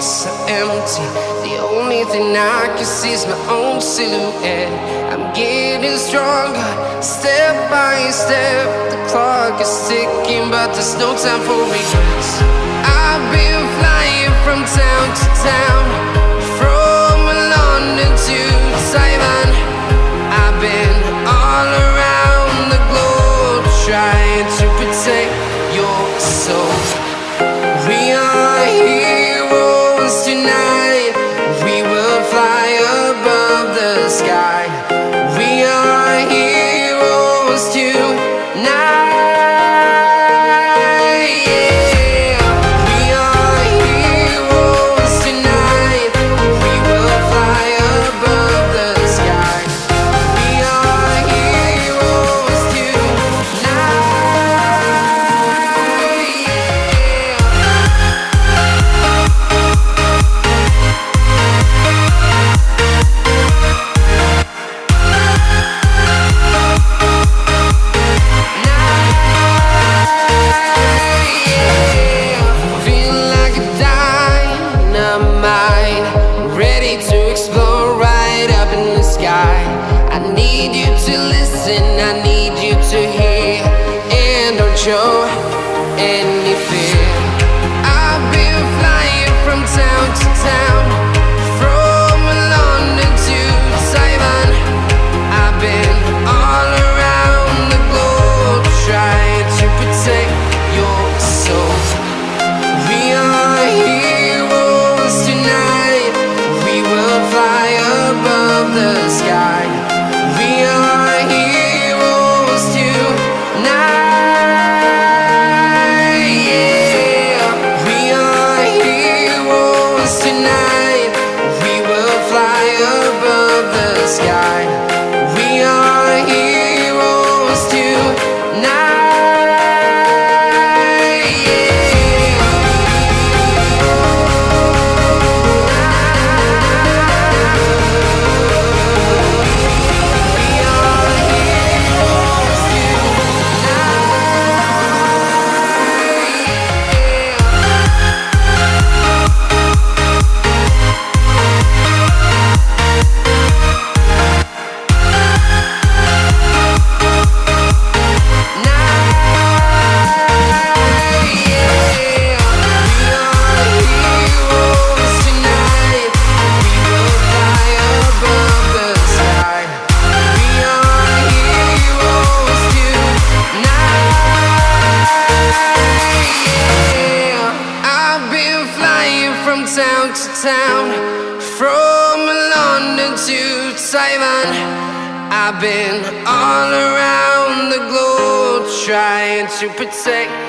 so empty. The only thing I can see is my own silhouette. I'm getting stronger, step by step. The clock is ticking, but there's no time for regrets. I've been flying from town to town, from London to Taiwan. I've been all around the globe, trying to protect your soul. We are heroes tonight. We will fly above the sky. We are heroes tonight. Yeah. We are heroes tonight. We will fly above the sky. We are heroes tonight. Feeling like a dynamite, ready to explode right up in the sky. I need you to listen, I need you to hear, and don't show any fear. I've been flying from town to town, from London to Taiwan. I've been all around the globe, trying to protect your soul. We are heroes tonight. We will fly above the sky. We are heroes tonight. Yeah. We are heroes tonight. We will fly above the sky. We are heroes tonight. I've been flying from town to town, from London to Taiwan. I've been all around the globe, trying to protect